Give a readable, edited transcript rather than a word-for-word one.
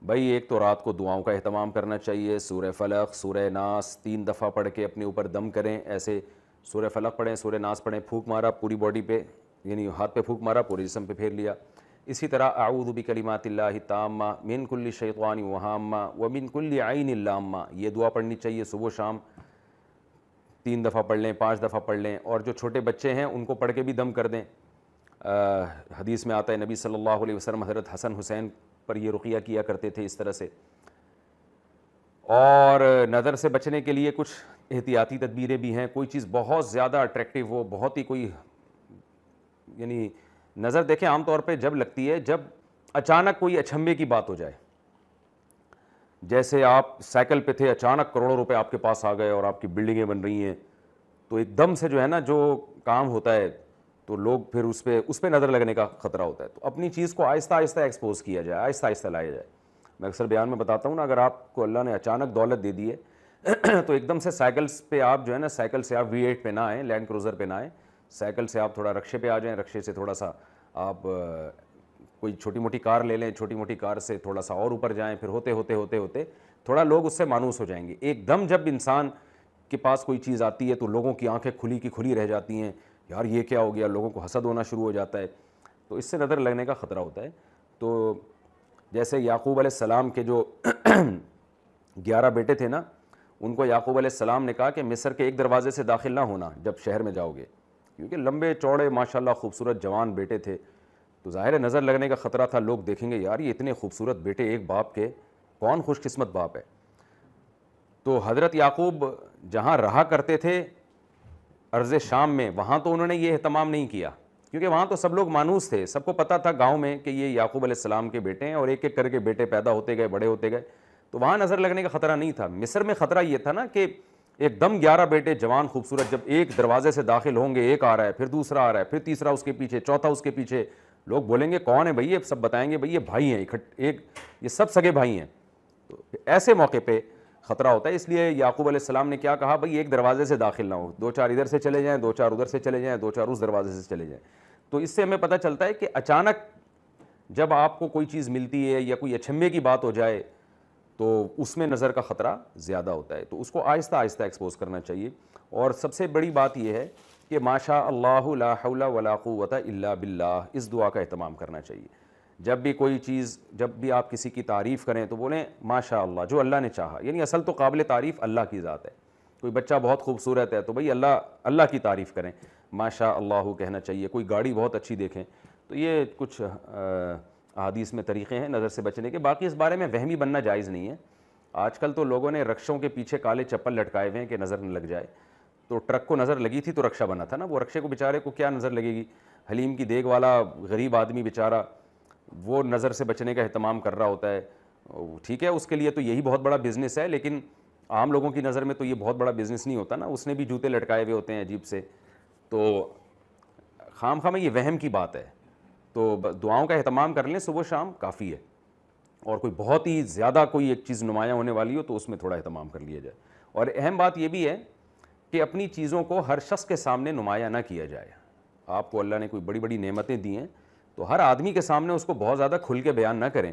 بھائی ایک تو رات کو دعاؤں کا اہتمام کرنا چاہیے، سورہ فلق، سورہ ناس 3 دفعہ پڑھ کے اپنے اوپر دم کریں، ایسے سورہ فلق پڑھیں، سورہ ناس پڑھیں، پھونک مارا پوری باڈی پہ، یعنی ہاتھ پہ پھونک مارا پورے جسم پہ پھیر لیا۔ اسی طرح اعوذ بکلمات اللہ التامہ من کل شیطان وہامہ ومن کل عین لامہ، یہ دعا پڑھنی چاہیے صبح و شام، 3 دفعہ پڑھ لیں، 5 دفعہ پڑھ لیں، اور جو چھوٹے بچے ہیں ان کو پڑھ کے بھی دم کر دیں۔ حدیث میں آتا ہے نبی صلی اللہ علیہ وسلم حضرت حسن حسین پر یہ رقیہ کیا کرتے تھے اس طرح سے۔ اور نظر سے بچنے کے لیے کچھ احتیاطی تدبیریں بھی ہیں، کوئی چیز بہت زیادہ اٹریکٹیو ہو، بہت ہی کوئی، یعنی نظر دیکھیں عام طور پہ جب لگتی ہے جب اچانک کوئی اچھمبے کی بات ہو جائے، جیسے آپ سائیکل پہ تھے، اچانک کروڑوں روپے آپ کے پاس آ گئے اور آپ کی بلڈنگیں بن رہی ہیں، تو ایک دم سے جو ہے نا جو کام ہوتا ہے تو لوگ پھر اس پہ نظر لگنے کا خطرہ ہوتا ہے۔ تو اپنی چیز کو آہستہ آہستہ ایکسپوز کیا جائے، آہستہ آہستہ لایا جائے۔ میں اکثر بیان میں بتاتا ہوں نا، اگر آپ کو اللہ نے اچانک دولت دے دی ہے تو ایک دم سے سائیکلز پہ آپ جو ہے نا، سائیکل سے آپ V8 پہ نہ آئیں، لینڈ کروزر پہ نہ آئیں، سائیکل سے آپ تھوڑا رکشے پہ آ جائیں، رکشے سے تھوڑا سا آپ کوئی چھوٹی موٹی کار لے لیں، چھوٹی موٹی کار سے تھوڑا سا اور اوپر جائیں، پھر ہوتے ہوتے ہوتے ہوتے تھوڑا لوگ اس سے مانوس ہو جائیں گے۔ ایک دم جب انسان کے پاس کوئی چیز آتی ہے تو لوگوں کی آنکھیں کھلی کی کھلی رہ جاتی ہیں، یار یہ کیا ہو گیا، لوگوں کو حسد ہونا شروع ہو جاتا ہے، تو اس سے نظر لگنے کا خطرہ ہوتا ہے۔ تو جیسے یعقوب علیہ السلام کے جو 11 بیٹے تھے نا، ان کو یعقوب علیہ السلام نے کہا کہ مصر کے ایک دروازے سے داخل نہ ہونا جب شہر میں جاؤ گے، کیونکہ لمبے چوڑے ماشاءاللہ خوبصورت جوان بیٹے تھے، تو ظاہر ہے نظر لگنے کا خطرہ تھا، لوگ دیکھیں گے یار یہ اتنے خوبصورت بیٹے ایک باپ کے، کون خوش قسمت باپ ہے۔ تو حضرت یعقوب جہاں رہا کرتے تھے ارض شام میں، وہاں تو انہوں نے یہ اہتمام نہیں کیا، کیونکہ وہاں تو سب لوگ مانوس تھے، سب کو پتہ تھا گاؤں میں کہ یہ یعقوب علیہ السلام کے بیٹے ہیں، اور ایک ایک کر کے بیٹے پیدا ہوتے گئے، بڑے ہوتے گئے، تو وہاں نظر لگنے کا خطرہ نہیں تھا۔ مصر میں خطرہ یہ تھا نا کہ ایک دم 11 بیٹے جوان خوبصورت جب ایک دروازے سے داخل ہوں گے، ایک آ رہا ہے، پھر دوسرا آ رہا ہے، پھر تیسرا اس کے پیچھے، چوتھا اس کے پیچھے، لوگ بولیں گے کون ہے بھائی یہ، سب بتائیں گے بھائی یہ بھائی ہیں، ایک یہ سب سگے بھائی ہیں۔ تو ایسے موقع پہ خطرہ ہوتا ہے، اس لیے یعقوب علیہ السلام نے کیا کہا، بھائی ایک دروازے سے داخل نہ ہو، 2-4 ادھر سے چلے جائیں، 2-4 ادھر سے چلے جائیں، 2-4 اس دروازے سے چلے جائیں۔ تو اس سے ہمیں پتہ چلتا ہے کہ اچانک جب آپ کو کوئی چیز ملتی ہے یا کوئی اچھمبے کی بات ہو جائے تو اس میں نظر کا خطرہ زیادہ ہوتا ہے، تو اس کو آہستہ آہستہ ایکسپوز کرنا چاہیے۔ اور سب سے بڑی بات یہ ہے کہ ماشاء اللہ لا حول ولا قوت الا باللہ، اس دعا کا اہتمام کرنا چاہیے۔ جب بھی کوئی چیز، جب بھی آپ کسی کی تعریف کریں تو بولیں ماشاء اللہ، جو اللہ نے چاہا، یعنی اصل تو قابل تعریف اللہ کی ذات ہے۔ کوئی بچہ بہت خوبصورت ہے تو بھئی اللہ کی تعریف کریں، ماشاء اللہ کہنا چاہیے۔ کوئی گاڑی بہت اچھی دیکھیں، تو یہ کچھ احادیث میں طریقے ہیں نظر سے بچنے کے، باقی اس بارے میں وہمی بننا جائز نہیں ہے۔ آج کل تو لوگوں نے رکشوں کے پیچھے کالے چپل لٹکائے ہوئے ہیں کہ نظر نہ لگ جائے، تو ٹرک کو نظر لگی تھی تو رکشہ بنا تھا نا، وہ رکشے کو بیچارے کو کیا نظر لگے گی، حلیم کی دیگ والا غریب آدمی بیچارہ وہ نظر سے بچنے کا اہتمام کر رہا ہوتا ہے، ٹھیک ہے اس کے لیے تو یہی بہت بڑا بزنس ہے، لیکن عام لوگوں کی نظر میں تو یہ بہت بڑا بزنس نہیں ہوتا نا، اس نے بھی جوتے لٹکائے ہوئے ہوتے ہیں عجیب سے، تو خام خواہ میں یہ وہم کی بات ہے۔ تو دعاؤں کا اہتمام کر لیں صبح و شام کافی ہے، اور کوئی بہت ہی زیادہ کوئی ایک چیز نمایاں ہونے والی ہو تو اس میں تھوڑا اہتمام کر لیا جائے۔ اور اہم بات یہ بھی ہے کہ اپنی چیزوں کو ہر شخص کے سامنے نمایاں نہ کیا جائے۔ آپ کو اللہ نے کوئی بڑی بڑی نعمتیں دی ہیں تو ہر آدمی کے سامنے اس کو بہت زیادہ کھل کے بیان نہ کریں،